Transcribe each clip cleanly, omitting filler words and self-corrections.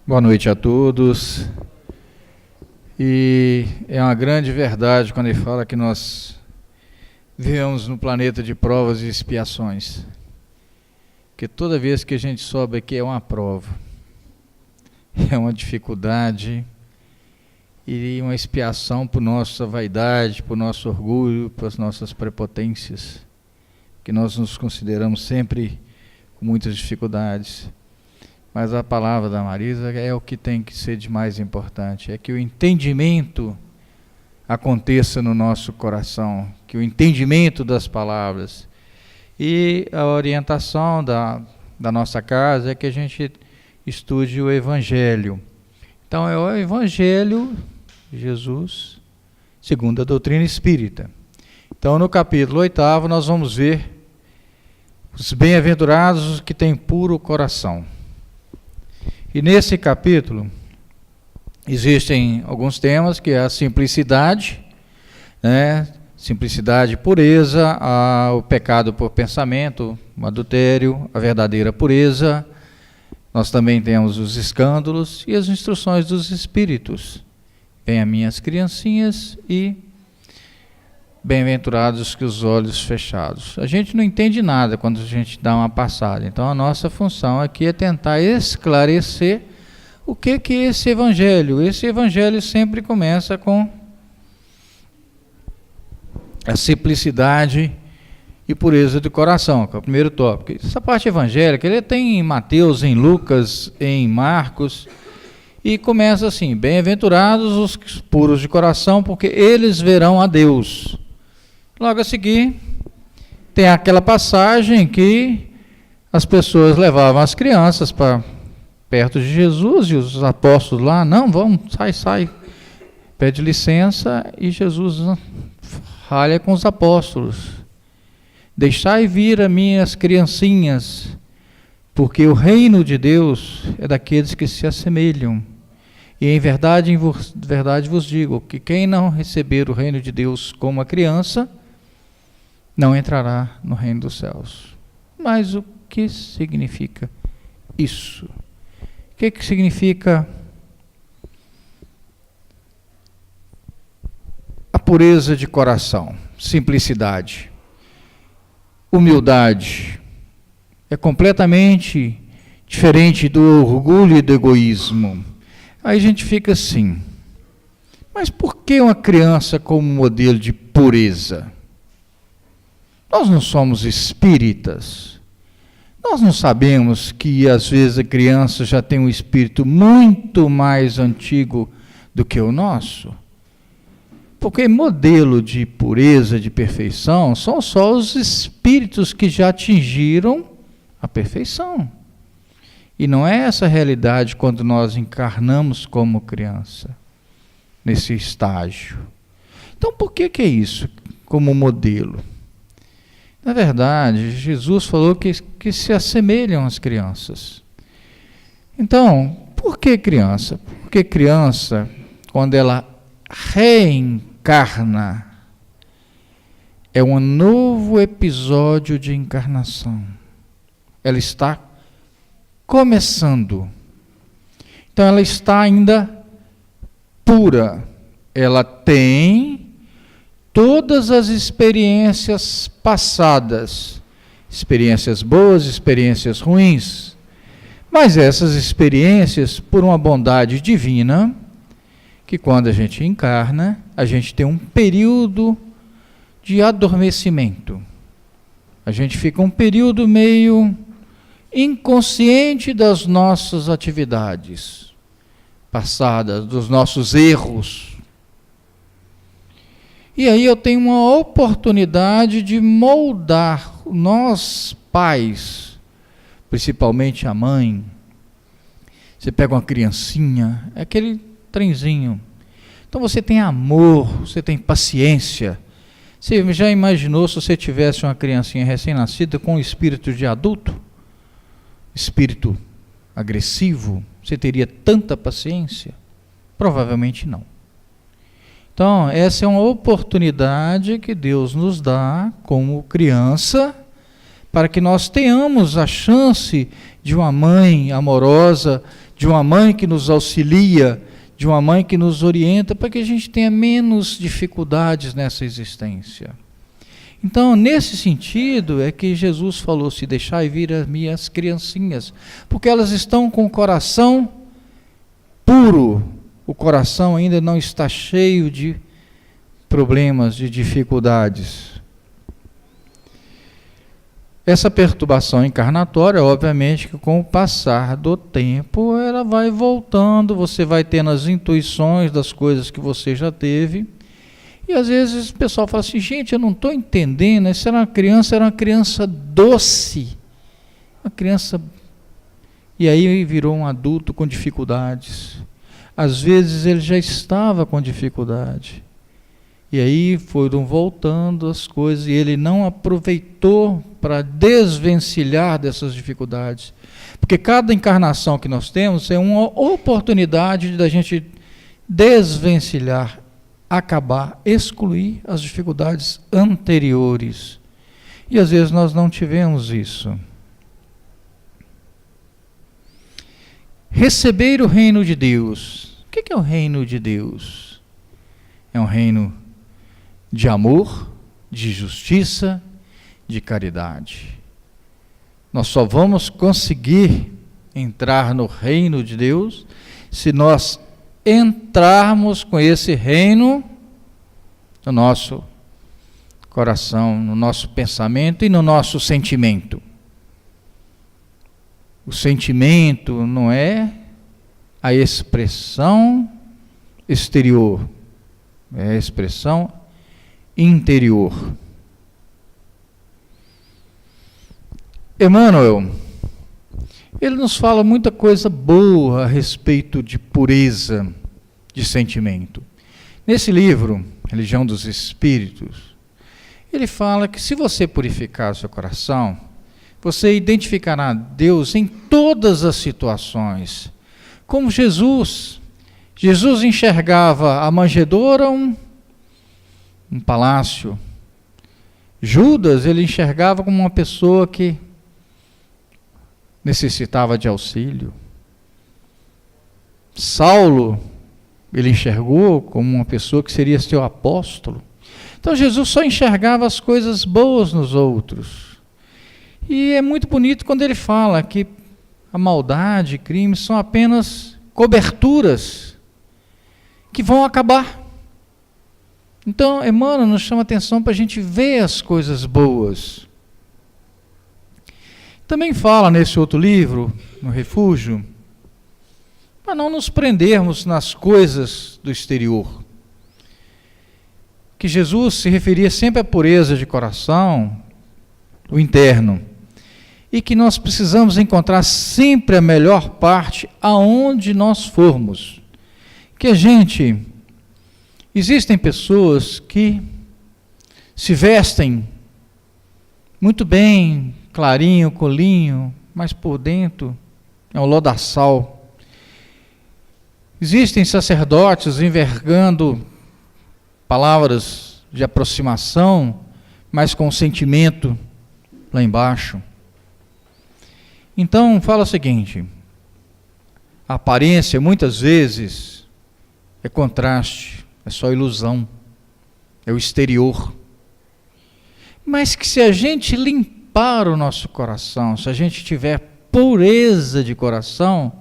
Boa noite a todos. E é uma grande verdade quando ele fala que nós vivemos no planeta de provas e expiações. Porque toda vez que a gente sobe aqui é uma prova, é uma dificuldade e uma expiação por nossa vaidade, por nosso orgulho, por as nossas prepotências, que nós nos consideramos sempre com muitas dificuldades. Mas a palavra da Marisa é o que tem que ser de mais importante, é que o entendimento aconteça no nosso coração, que o entendimento das palavras. E a orientação da nossa casa é que a gente estude o Evangelho. Então é o Evangelho de Jesus, segundo a doutrina espírita. Então no capítulo 8º nós vamos ver os bem-aventurados que têm puro coração. E nesse capítulo existem alguns temas, que é a simplicidade, né? Simplicidade, pureza, o pecado por pensamento, o adultério, a verdadeira pureza. Nós também temos os escândalos e as instruções dos espíritos. Venha minhas criancinhas e bem-aventurados que os olhos fechados. A gente não entende nada quando a gente dá uma passada. Então a nossa função aqui é tentar esclarecer o que é esse evangelho. Esse evangelho sempre começa com a simplicidade e pureza do coração, que é o primeiro tópico. Essa parte evangélica, ele tem em Mateus, em Lucas, em Marcos, e começa assim: bem-aventurados os puros de coração, porque eles verão a Deus. Logo a seguir, tem aquela passagem que as pessoas levavam as crianças para perto de Jesus, e os apóstolos lá, não, vamos, sai, pede licença, e Jesus ralha com os apóstolos: deixai vir a minhas criancinhas, porque o reino de Deus é daqueles que se assemelham. E em verdade vos digo, que quem não receber o reino de Deus como a criança, não entrará no reino dos céus. Mas o que significa isso? O que significa a pureza de coração? Simplicidade, humildade. É completamente diferente do orgulho e do egoísmo. Aí a gente fica assim: mas por que uma criança como modelo de pureza? Nós não somos espíritas. Nós não sabemos que às vezes a criança já tem um espírito muito mais antigo do que o nosso? Porque modelo de pureza, de perfeição, são só os espíritos que já atingiram a perfeição. E não é essa a realidade quando nós encarnamos como criança, nesse estágio. Então por que é isso como modelo? Na verdade, Jesus falou que se assemelham às crianças. Então, por que criança? Porque criança, quando ela reencarna, é um novo episódio de encarnação. Ela está começando. Então ela está ainda pura. Ela tem todas as experiências passadas, experiências boas, experiências ruins, mas essas experiências, por uma bondade divina, que quando a gente encarna, a gente tem um período de adormecimento. A gente fica um período meio inconsciente das nossas atividades passadas, dos nossos erros. E aí eu tenho uma oportunidade de moldar nós pais, principalmente a mãe. Você pega uma criancinha, é aquele trenzinho. Então você tem amor, você tem paciência. Você já imaginou se você tivesse uma criancinha recém-nascida com um espírito de adulto? Espírito agressivo? Você teria tanta paciência? Provavelmente não. Então, essa é uma oportunidade que Deus nos dá como criança, para que nós tenhamos a chance de uma mãe amorosa, de uma mãe que nos auxilia, de uma mãe que nos orienta, para que a gente tenha menos dificuldades nessa existência. Então, nesse sentido, é que Jesus falou, se deixai vir as minhas criancinhas, porque elas estão com o coração puro, o coração ainda não está cheio de problemas, de dificuldades. Essa perturbação encarnatória, obviamente, que com o passar do tempo, ela vai voltando, você vai tendo as intuições das coisas que você já teve, e às vezes o pessoal fala assim, gente, eu não estou entendendo, essa era uma criança doce, uma criança, e aí virou um adulto com dificuldades. Às vezes ele já estava com dificuldade, e aí foram voltando as coisas, e ele não aproveitou para desvencilhar dessas dificuldades. Porque cada encarnação que nós temos é uma oportunidade da gente desvencilhar, acabar, excluir as dificuldades anteriores. E às vezes nós não tivemos isso. Receber o reino de Deus. O que é o reino de Deus? É um reino de amor, de justiça, de caridade. Nós só vamos conseguir entrar no reino de Deus se nós entrarmos com esse reino no nosso coração, no nosso pensamento e no nosso sentimento. O sentimento não é a expressão exterior, é a expressão interior. Emmanuel, ele nos fala muita coisa boa a respeito de pureza de sentimento. Nesse livro, Religião dos Espíritos, ele fala que se você purificar o seu coração, você identificará Deus em todas as situações. Como Jesus enxergava a manjedoura um palácio. Judas, ele enxergava como uma pessoa que necessitava de auxílio. Saulo, ele enxergou como uma pessoa que seria seu apóstolo. Então Jesus só enxergava as coisas boas nos outros. E é muito bonito quando ele fala que a maldade e crimes são apenas coberturas que vão acabar. Então, Emmanuel nos chama a atenção para a gente ver as coisas boas. Também fala nesse outro livro, no Refúgio, para não nos prendermos nas coisas do exterior. Que Jesus se referia sempre à pureza de coração, o interno, e que nós precisamos encontrar sempre a melhor parte aonde nós formos. Que existem pessoas que se vestem muito bem, clarinho, colinho, mas por dentro é um lodaçal. Existem sacerdotes envergando palavras de aproximação, mas com sentimento lá embaixo. Então, fala o seguinte, a aparência muitas vezes é contraste, é só ilusão, é o exterior. Mas que se a gente limpar o nosso coração, se a gente tiver pureza de coração,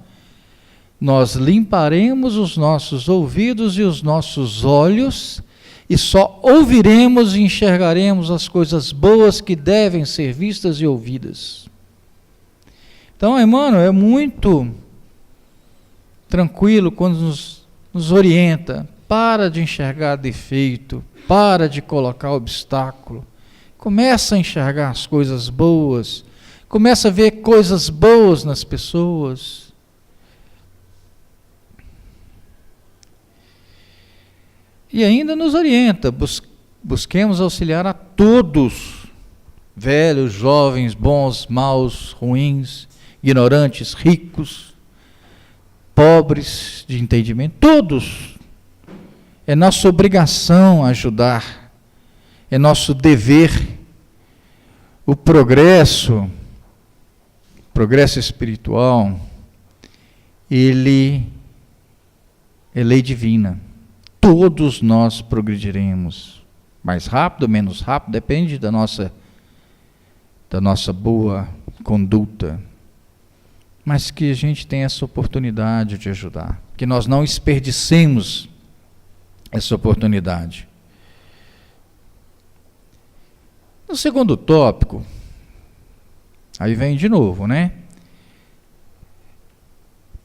nós limparemos os nossos ouvidos e os nossos olhos e só ouviremos e enxergaremos as coisas boas que devem ser vistas e ouvidas. Então, Emmanuel é muito tranquilo quando nos orienta, para de enxergar defeito, para de colocar obstáculo, começa a enxergar as coisas boas, começa a ver coisas boas nas pessoas. E ainda nos orienta, busquemos auxiliar a todos, velhos, jovens, bons, maus, ruins, ignorantes, ricos, pobres de entendimento, todos. É nossa obrigação ajudar, é nosso dever. O progresso espiritual, ele é lei divina. Todos nós progrediremos. Mais rápido, menos rápido, depende da nossa boa conduta. Mas que a gente tenha essa oportunidade de ajudar. Que nós não desperdicemos essa oportunidade. No segundo tópico, aí vem de novo, né?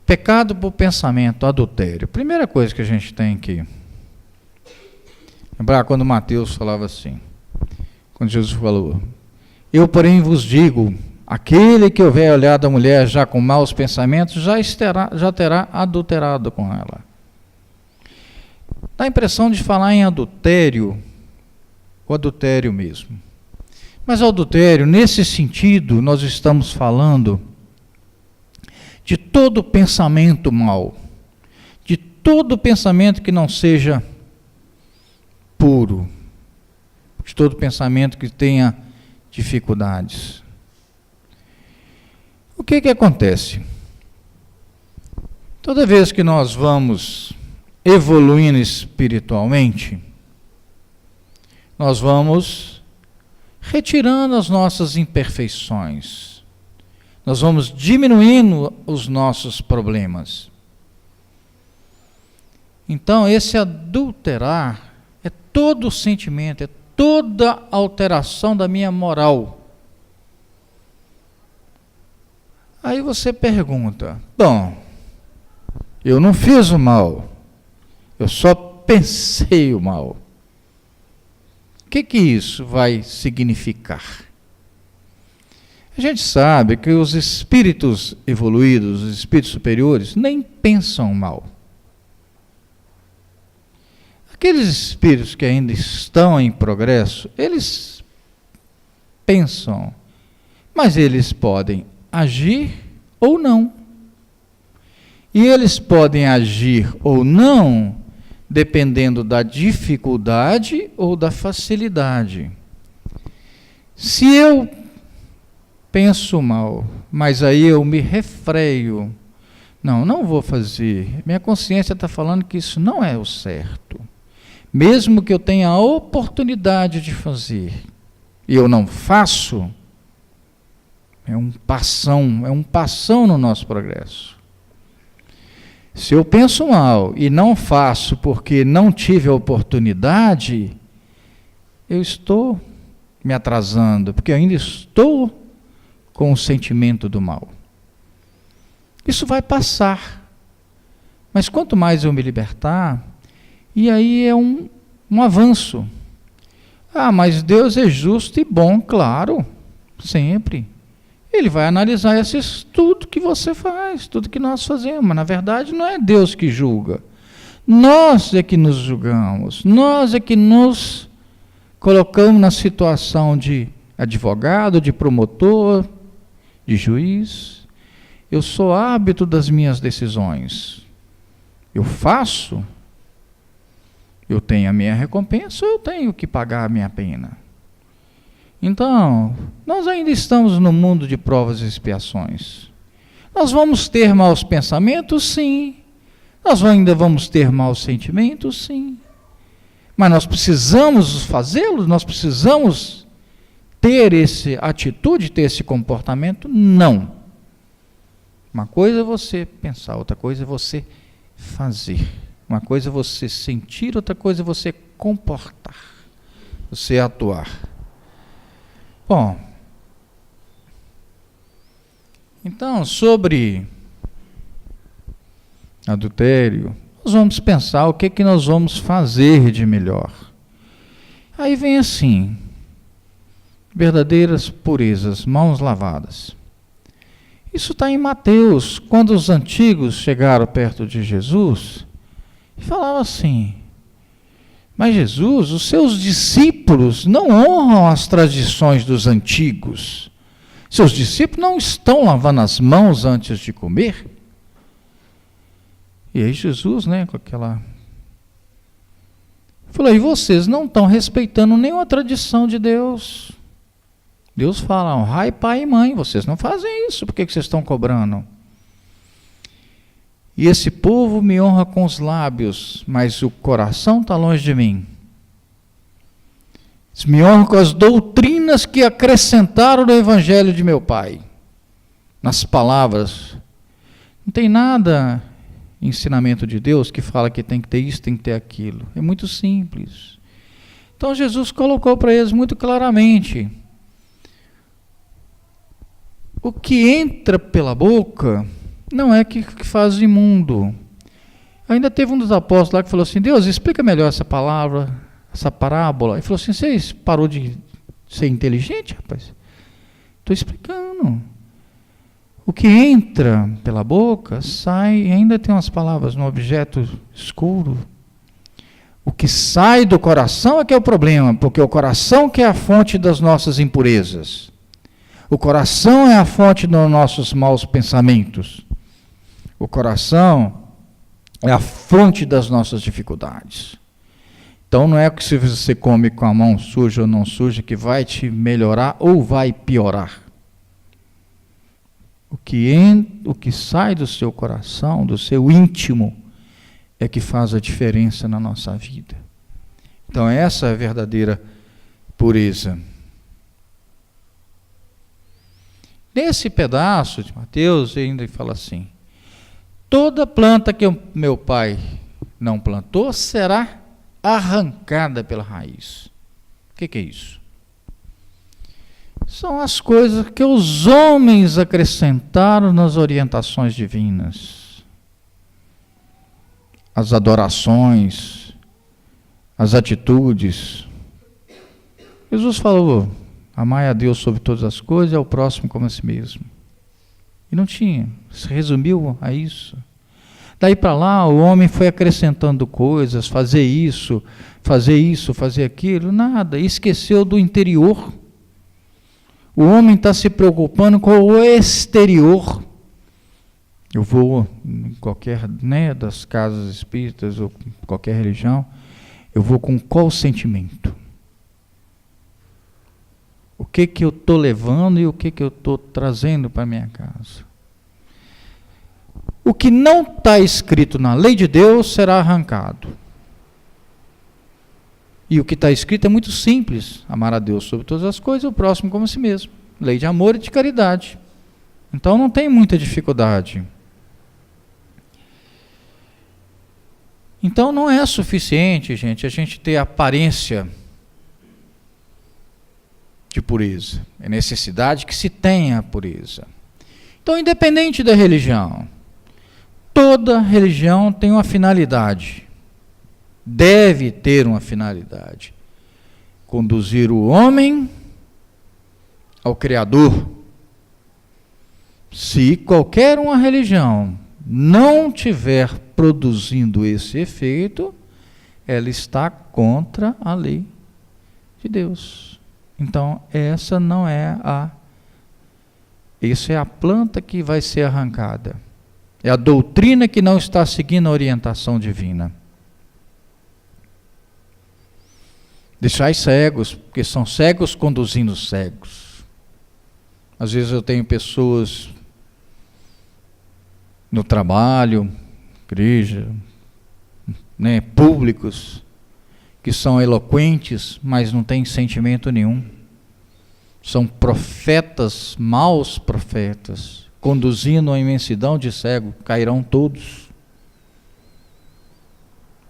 Pecado por pensamento, adultério. Primeira coisa que a gente tem que lembrar quando Mateus falava assim, quando Jesus falou, eu porém vos digo, aquele que houver olhado a mulher já com maus pensamentos, já terá adulterado com ela. Dá a impressão de falar em adultério, o adultério mesmo. Mas o adultério, nesse sentido, nós estamos falando de todo pensamento mau, de todo pensamento que não seja puro, de todo pensamento que tenha dificuldades. O que acontece? Toda vez que nós vamos evoluindo espiritualmente, nós vamos retirando as nossas imperfeições, nós vamos diminuindo os nossos problemas. Então, esse adulterar é todo sentimento, é toda alteração da minha moral. Aí você pergunta, bom, eu não fiz o mal, eu só pensei o mal. O que isso vai significar? A gente sabe que os espíritos evoluídos, os espíritos superiores, nem pensam mal. Aqueles espíritos que ainda estão em progresso, eles pensam, mas eles podem agir ou não. E eles podem agir ou não, dependendo da dificuldade ou da facilidade. Se eu penso mal, mas aí eu me refreio, não vou fazer, minha consciência está falando que isso não é o certo. Mesmo que eu tenha a oportunidade de fazer, e eu não faço, é um passão no nosso progresso. Se eu penso mal e não faço porque não tive a oportunidade, eu estou me atrasando, porque eu ainda estou com o sentimento do mal. Isso vai passar. Mas quanto mais eu me libertar, e aí é um avanço. Mas Deus é justo e bom, claro, sempre. Ele vai analisar tudo que você faz, tudo que nós fazemos. Mas, na verdade, não é Deus que julga. Nós é que nos julgamos. Nós é que nos colocamos na situação de advogado, de promotor, de juiz. Eu sou árbitro das minhas decisões. Eu faço, eu tenho a minha recompensa, ou eu tenho que pagar a minha pena. Então, nós ainda estamos no mundo de provas e expiações. Nós vamos ter maus pensamentos, sim. Nós ainda vamos ter maus sentimentos, sim. Mas nós precisamos fazê-los? Nós precisamos ter essa atitude, ter esse comportamento? Não. Uma coisa é você pensar, outra coisa é você fazer. Uma coisa é você sentir, outra coisa é você comportar, você atuar. Bom, então, sobre adultério, nós vamos pensar o que nós vamos fazer de melhor. Aí vem assim, verdadeiras purezas, mãos lavadas. Isso está em Mateus, quando os antigos chegaram perto de Jesus e falavam assim, mas Jesus, os seus discípulos não honram as tradições dos antigos. Seus discípulos não estão lavando as mãos antes de comer. E aí Jesus, com aquela... falou, e vocês não estão respeitando nenhuma tradição de Deus. Deus fala, honrai pai e mãe, vocês não fazem isso, por que vocês estão cobrando? E esse povo me honra com os lábios, mas o coração está longe de mim. Eles me honram com as doutrinas que acrescentaram no evangelho de meu Pai. Nas palavras. Não tem nada em ensinamento de Deus que fala que tem que ter isso, tem que ter aquilo. É muito simples. Então Jesus colocou para eles muito claramente: o que entra pela boca não é que faz imundo. Ainda teve um dos apóstolos lá que falou assim: Deus, explica melhor essa palavra, essa parábola. Ele falou assim: você parou de ser inteligente, rapaz? Estou explicando. O que entra pela boca sai, e ainda tem umas palavras no objeto escuro. O que sai do coração é que é o problema, porque o coração que é a fonte das nossas impurezas. O coração é a fonte dos nossos maus pensamentos. O coração é a fonte das nossas dificuldades. Então não é que se você come com a mão suja ou não suja que vai te melhorar ou vai piorar. O que sai do seu coração, do seu íntimo, é que faz a diferença na nossa vida. Então essa é a verdadeira pureza. Nesse pedaço de Mateus, ele ainda fala assim: toda planta que o meu Pai não plantou será arrancada pela raiz. O que é isso? São as coisas que os homens acrescentaram nas orientações divinas. As adorações, as atitudes. Jesus falou: amai a Deus sobre todas as coisas e ao próximo como a si mesmo. E não tinha, se resumiu a isso. Daí para lá o homem foi acrescentando coisas, fazer isso, fazer aquilo, nada, e esqueceu do interior. O homem está se preocupando com o exterior. Eu vou em qualquer, das casas espíritas ou qualquer religião, eu vou com qual sentimento? O que eu estou levando e o que eu estou trazendo para a minha casa? O que não está escrito na lei de Deus será arrancado. E o que está escrito é muito simples: amar a Deus sobre todas as coisas e o próximo como a si mesmo. Lei de amor e de caridade. Então não tem muita dificuldade. Então não é suficiente, gente, a gente ter aparência de pureza. É necessidade que se tenha a pureza. Então, independente da religião, toda religião tem uma finalidade. Deve ter uma finalidade: conduzir o homem ao Criador. Se qualquer uma religião não tiver produzindo esse efeito, ela está contra a lei de Deus. Então, essa é a planta que vai ser arrancada. É a doutrina que não está seguindo a orientação divina. Deixai cegos, porque são cegos conduzindo cegos. Às vezes eu tenho pessoas no trabalho, igreja, públicos, que são eloquentes, mas não têm sentimento nenhum. São profetas, maus profetas, conduzindo uma imensidão de cegos, cairão todos.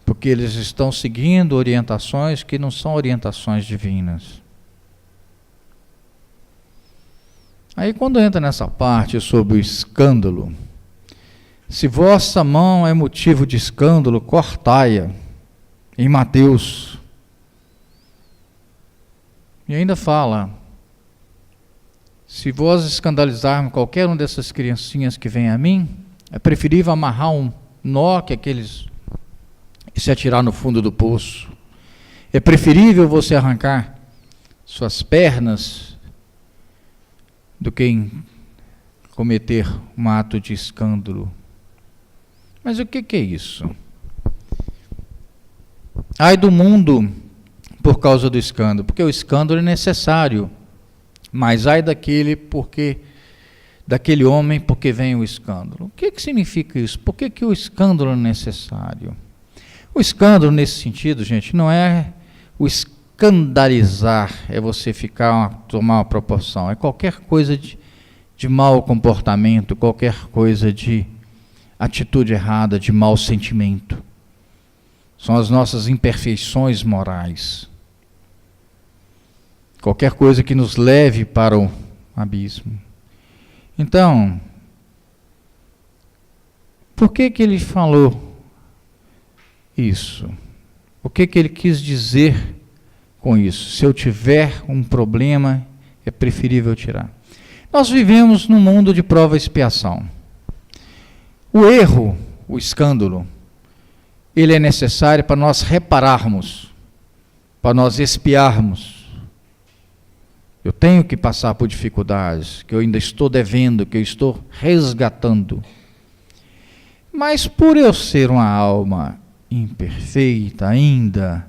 Porque eles estão seguindo orientações que não são orientações divinas. Aí quando entra nessa parte sobre o escândalo, se vossa mão é motivo de escândalo, cortai-a, em Mateus. E ainda fala: se vós escandalizarmos qualquer uma dessas criancinhas que vem a mim, é preferível amarrar um nó que aqueles e se atirar no fundo do poço. É preferível você arrancar suas pernas do que cometer um ato de escândalo. Mas o que é isso? Ai do mundo por causa do escândalo, porque o escândalo é necessário, mas ai daquele porque daquele homem porque vem o escândalo. O que significa isso? Por que o escândalo é necessário? O escândalo, nesse sentido, gente, não é o escandalizar, é você tomar uma proporção, é qualquer coisa de mau comportamento, qualquer coisa de atitude errada, de mau sentimento. São as nossas imperfeições morais. Qualquer coisa que nos leve para o abismo. Então, por que ele falou isso? O que ele quis dizer com isso? Se eu tiver um problema, é preferível tirar. Nós vivemos num mundo de prova e expiação. O erro, o escândalo, ele é necessário para nós repararmos, para nós expiarmos. Eu tenho que passar por dificuldades, que eu ainda estou devendo, que eu estou resgatando. Mas por eu ser uma alma imperfeita ainda,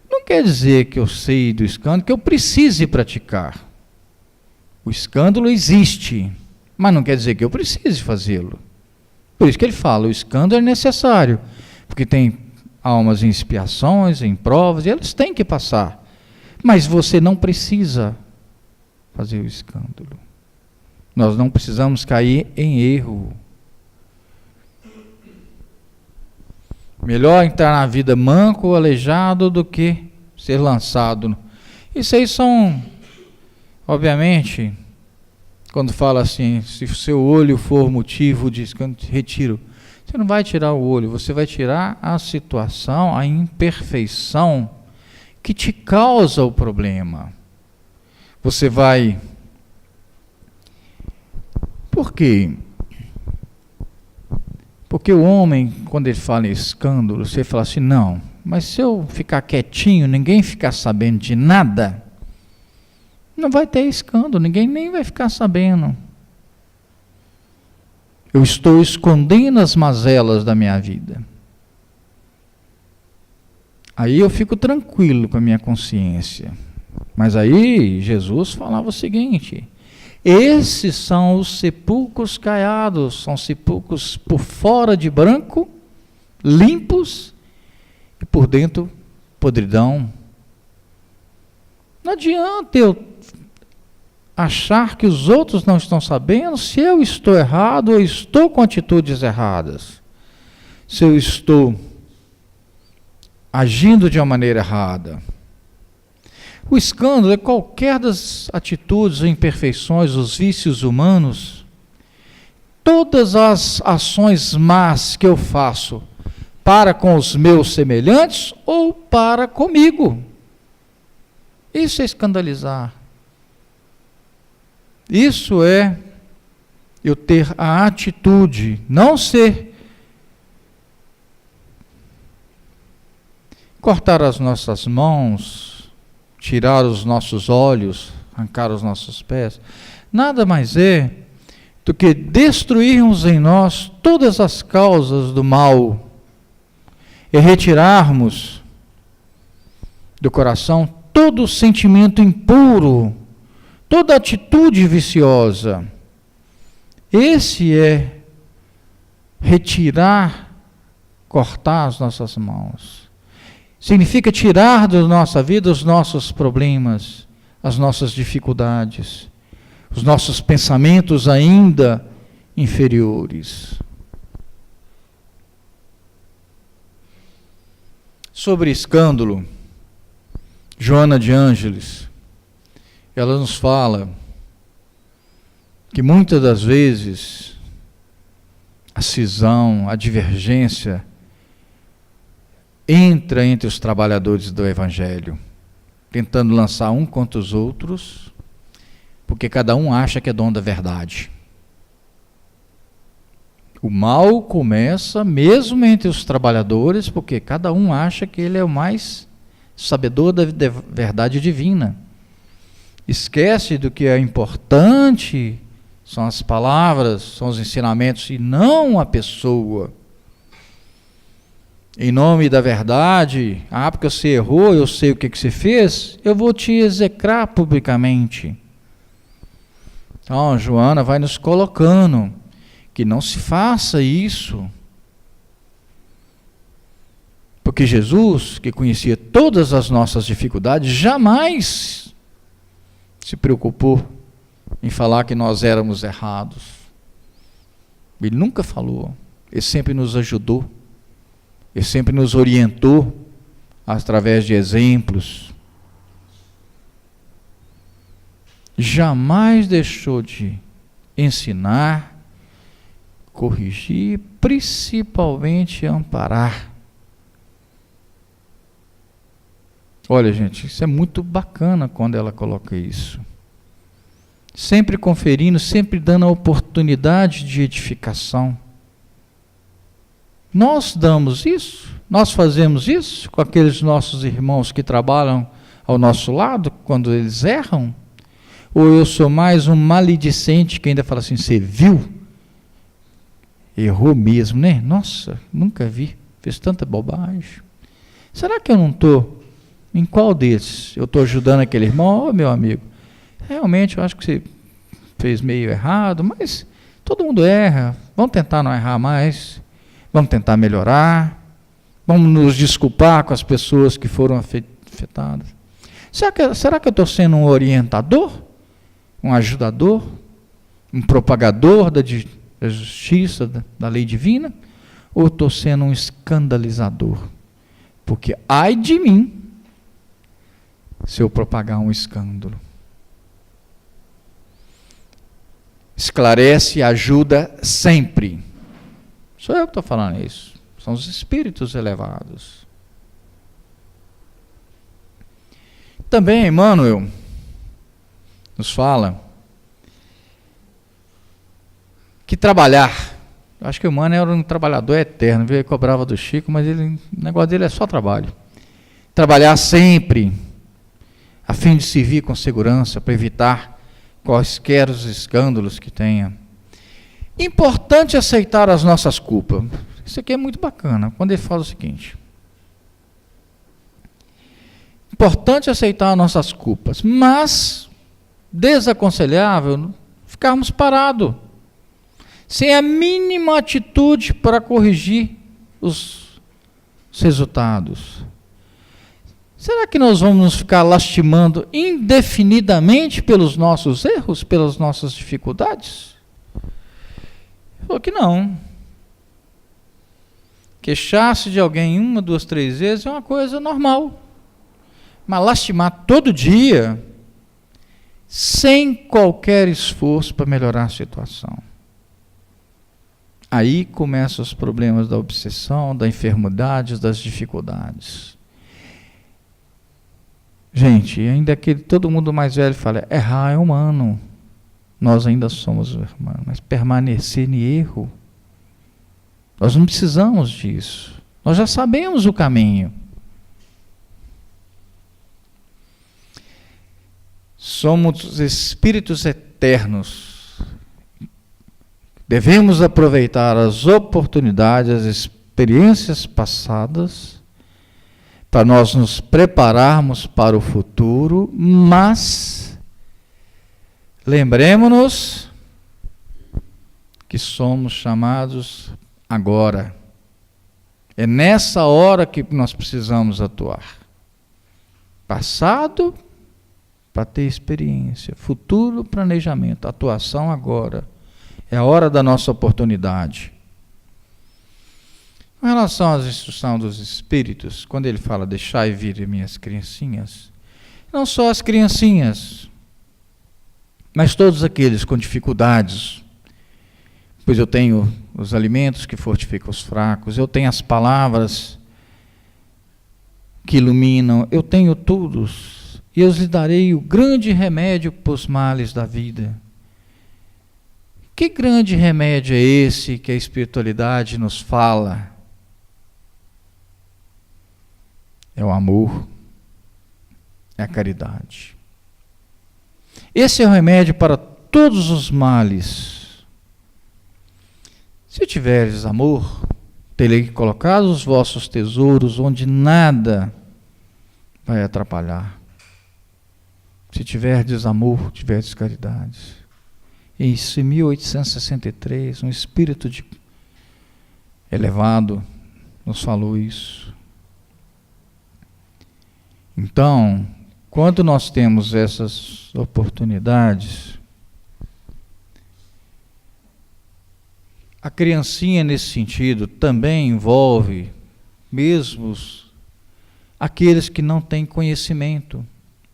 não quer dizer que eu sei do escândalo, que eu precise praticar. O escândalo existe, mas não quer dizer que eu precise fazê-lo. Por isso que ele fala, o escândalo é necessário, porque tem almas em expiações, em provas, e elas têm que passar. Mas você não precisa fazer o escândalo. Nós não precisamos cair em erro. Melhor entrar na vida manco ou aleijado do que ser lançado. Isso aí são, obviamente, quando fala assim, se o seu olho for motivo de escândalo, retiro. Você não vai tirar o olho, você vai tirar a situação, a imperfeição que te causa o problema. Você vai... Por quê? Porque o homem, quando ele fala em escândalo, você fala assim, não, mas se eu ficar quietinho, ninguém ficar sabendo de nada, não vai ter escândalo, ninguém nem vai ficar sabendo. Eu estou escondendo as mazelas da minha vida. Aí eu fico tranquilo com a minha consciência. Mas aí Jesus falava o seguinte, esses são os sepulcros caiados, são sepulcros por fora de branco, limpos, e por dentro podridão. Não adianta eu achar que os outros não estão sabendo se eu estou errado ou estou com atitudes erradas. Se eu estou agindo de uma maneira errada. O escândalo é qualquer das atitudes ou imperfeições, os vícios humanos, todas as ações más que eu faço para com os meus semelhantes ou para comigo. Isso é escandalizar. Isso é eu ter a atitude, não ser cortar as nossas mãos, tirar os nossos olhos, arrancar os nossos pés, nada mais é do que destruirmos em nós todas as causas do mal e retirarmos do coração todo sentimento impuro, toda atitude viciosa. Esse é retirar, cortar as nossas mãos. Significa tirar da nossa vida os nossos problemas, as nossas dificuldades, os nossos pensamentos ainda inferiores. Sobre escândalo, Joana de Ângeles, ela nos fala que muitas das vezes a cisão, a divergência entra entre os trabalhadores do Evangelho, tentando lançar um contra os outros, porque cada um acha que é dono da verdade. O mal começa mesmo entre os trabalhadores, porque cada um acha que ele é o mais sabedor da verdade divina. Esquece do que é importante, são as palavras, são os ensinamentos, e não a pessoa. Em nome da verdade, porque você errou, eu sei o que você fez, eu vou te execrar publicamente. Então, Joana vai nos colocando que não se faça isso. Porque Jesus, que conhecia todas as nossas dificuldades, jamais se preocupou em falar que nós éramos errados. Ele nunca falou. Ele sempre nos ajudou. Ele sempre nos orientou através de exemplos. Jamais deixou de ensinar, corrigir, principalmente amparar. Olha, gente, isso é muito bacana quando ela coloca isso. Sempre conferindo, sempre dando a oportunidade de edificação. Nós damos isso? Nós fazemos isso com aqueles nossos irmãos que trabalham ao nosso lado, quando eles erram? Ou eu sou mais um maledicente que ainda fala assim, você viu? Errou mesmo, né? Nossa, nunca vi, fez tanta bobagem. Será que eu não estou... Em qual desses? Eu estou ajudando aquele irmão? Oh, meu amigo, realmente eu acho que você fez meio errado, mas todo mundo erra. Vamos tentar não errar mais. Vamos tentar melhorar. Vamos nos desculpar com as pessoas que foram afetadas. Será que eu estou sendo um orientador? Um ajudador? Um propagador da justiça, da lei divina? Ou estou sendo um escandalizador? Porque ai de mim se eu propagar um escândalo. Esclarece e ajuda sempre. Sou eu que estou falando isso. São os espíritos elevados. Também Emmanuel nos fala que trabalhar, acho que o Emmanuel era um trabalhador eterno, ele cobrava do Chico, mas o negócio dele é só trabalho. Trabalhar sempre, a fim de servir com segurança, para evitar quaisquer os escândalos que tenha. Importante aceitar as nossas culpas. Isso aqui é muito bacana, quando ele fala o seguinte. Importante aceitar as nossas culpas, mas desaconselhável ficarmos parados, sem a mínima atitude para corrigir os resultados. Será que nós vamos nos ficar lastimando indefinidamente pelos nossos erros, pelas nossas dificuldades? Ele falou que não. Queixar-se de alguém 1, 2, 3 vezes é uma coisa normal. Mas lastimar todo dia, sem qualquer esforço para melhorar a situação. Aí começam os problemas da obsessão, da enfermidade, das dificuldades. Gente, ainda que todo mundo mais velho fala, errar é humano. Nós ainda somos humanos, mas permanecer em erro, nós não precisamos disso. Nós já sabemos o caminho. Somos espíritos eternos. Devemos aproveitar as oportunidades, as experiências passadas, para nós nos prepararmos para o futuro, mas lembremos-nos que somos chamados agora. É nessa hora que nós precisamos atuar. Passado, para ter experiência. Futuro, planejamento. Atuação agora. É a hora da nossa oportunidade. Com relação às instruções dos espíritos, quando ele fala, deixai vir minhas criancinhas, não só as criancinhas, mas todos aqueles com dificuldades, pois eu tenho os alimentos que fortificam os fracos, eu tenho as palavras que iluminam, eu tenho tudo, e eu lhes darei o grande remédio para os males da vida. Que grande remédio é esse que a espiritualidade nos fala? É o amor, é a caridade. Esse é o remédio para todos os males. Se tiveres amor, terei colocado os vossos tesouros onde nada vai atrapalhar. Se tiverdes amor, tiverdes caridade. Isso, em 1863, um espírito elevado nos falou isso. Então, quando nós temos essas oportunidades, a criancinha nesse sentido também envolve mesmo aqueles que não têm conhecimento.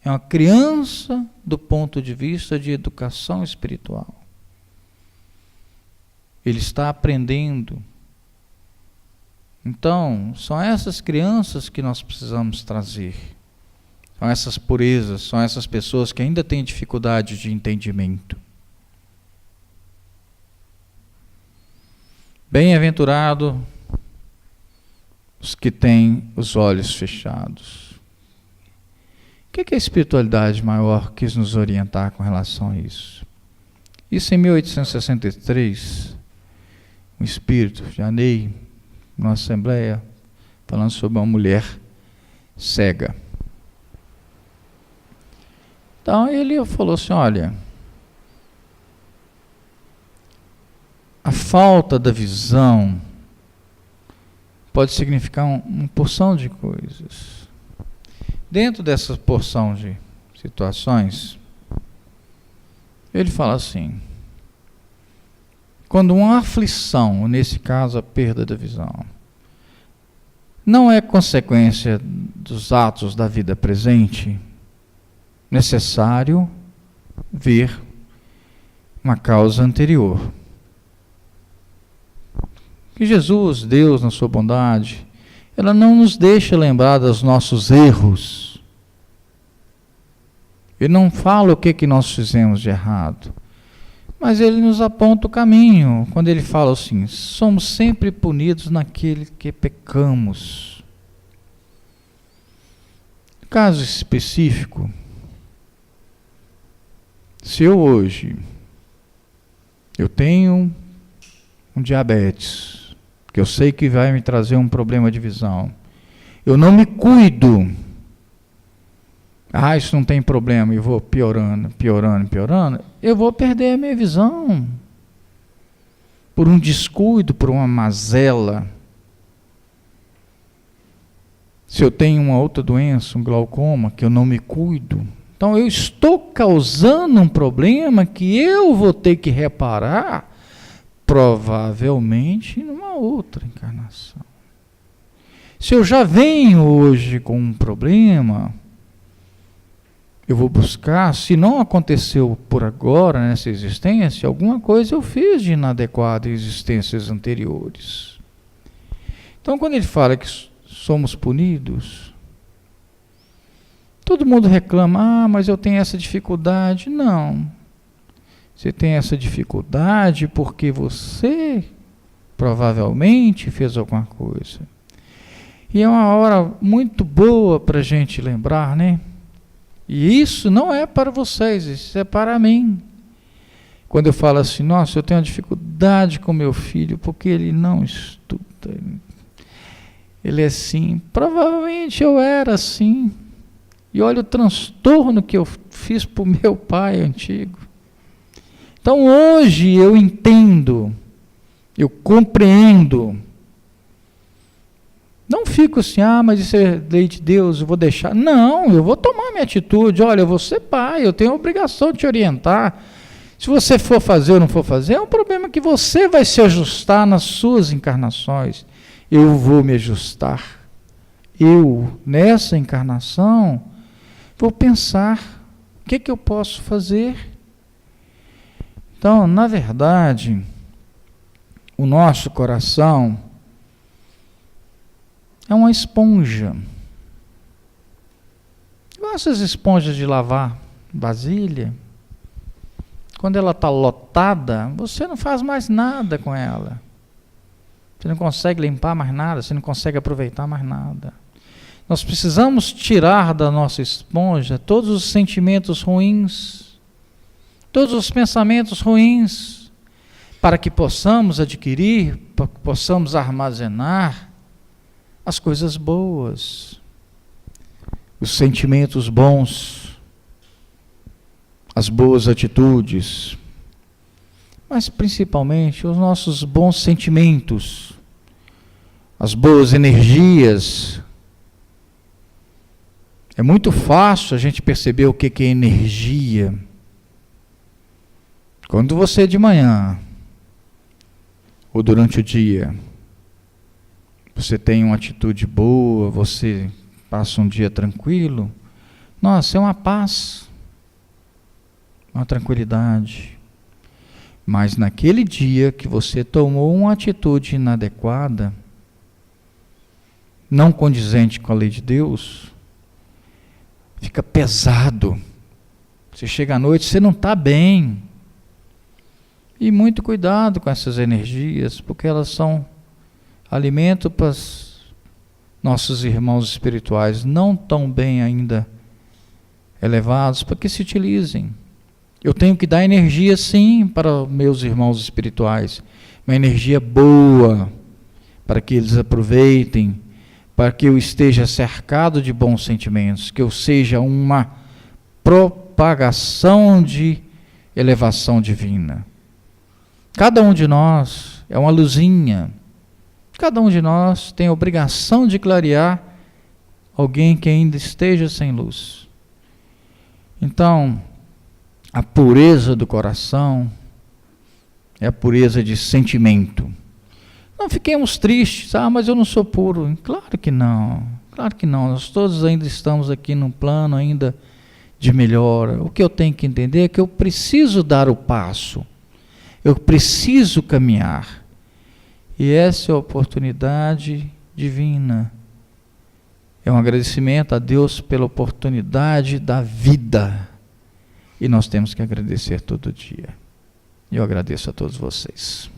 É uma criança do ponto de vista de educação espiritual. Ele está aprendendo. Então, são essas crianças que nós precisamos trazer. São essas purezas, são essas pessoas que ainda têm dificuldade de entendimento. Bem-aventurado os que têm os olhos fechados. O que a espiritualidade maior quis nos orientar com relação a isso? Isso em 1863, um espírito, Janei, numa assembleia, falando sobre uma mulher cega. Então ele falou assim, olha, a falta da visão pode significar uma porção de coisas. Dentro dessa porção de situações, ele fala assim, quando uma aflição, nesse caso a perda da visão, não é consequência dos atos da vida presente, necessário ver uma causa anterior. Que Jesus, Deus, na sua bondade, ela não nos deixa lembrar dos nossos erros. Ele não fala o que nós fizemos de errado, mas ele nos aponta o caminho, quando ele fala assim, somos sempre punidos naquele que pecamos. No caso específico, se eu hoje, eu tenho um diabetes, que eu sei que vai me trazer um problema de visão, eu não me cuido, isso não tem problema, e vou piorando, eu vou perder a minha visão, por um descuido, por uma mazela. Se eu tenho uma outra doença, um glaucoma, que eu não me cuido, então eu estou causando um problema que eu vou ter que reparar, provavelmente numa outra encarnação. Se eu já venho hoje com um problema, eu vou buscar, se não aconteceu por agora nessa existência, alguma coisa eu fiz de inadequado em existências anteriores. Então quando ele fala que somos punidos, todo mundo reclama, mas eu tenho essa dificuldade. Não. Você tem essa dificuldade porque você provavelmente fez alguma coisa. E é uma hora muito boa para a gente lembrar, né? E isso não é para vocês, isso é para mim. Quando eu falo assim, nossa, eu tenho uma dificuldade com meu filho porque ele não estuda. Ele é assim. Provavelmente eu era assim. E olha o transtorno que eu fiz para o meu pai antigo. Então hoje eu entendo, eu compreendo. Não fico assim, mas isso é lei de Deus, eu vou deixar. Não, eu vou tomar minha atitude. Olha, eu vou ser pai, eu tenho a obrigação de te orientar. Se você for fazer ou não for fazer, é um problema que você vai se ajustar nas suas encarnações. Eu vou me ajustar. Eu, nessa encarnação, vou pensar, o que eu posso fazer? Então, na verdade, o nosso coração é uma esponja. Essas esponjas de lavar vasilha, quando ela está lotada, você não faz mais nada com ela. Você não consegue limpar mais nada, você não consegue aproveitar mais nada. Nós precisamos tirar da nossa esponja todos os sentimentos ruins, todos os pensamentos ruins, para que possamos adquirir, para que possamos armazenar as coisas boas, os sentimentos bons, as boas atitudes. mas principalmente os nossos bons sentimentos, as boas energias. É muito fácil a gente perceber o que é energia. Quando você de manhã, ou durante o dia, você tem uma atitude boa, você passa um dia tranquilo, nossa, é uma paz, uma tranquilidade. Mas naquele dia que você tomou uma atitude inadequada, não condizente com a lei de Deus, fica pesado. Você chega à noite, você não está bem. E muito cuidado com essas energias, porque elas são alimento para os nossos irmãos espirituais não tão bem ainda elevados, para que se utilizem. Eu tenho que dar energia sim para meus irmãos espirituais, uma energia boa, para que eles aproveitem, para que eu esteja cercado de bons sentimentos, que eu seja uma propagação de elevação divina. Cada um de nós é uma luzinha. Cada um de nós tem a obrigação de clarear alguém que ainda esteja sem luz. Então, a pureza do coração é a pureza de sentimento. Não fiquemos tristes, mas eu não sou puro. Claro que não, nós todos ainda estamos aqui num plano ainda de melhora. O que eu tenho que entender é que eu preciso dar o passo. Eu preciso caminhar. E essa é a oportunidade divina. É um agradecimento a Deus pela oportunidade da vida. E nós temos que agradecer todo dia. Eu agradeço a todos vocês.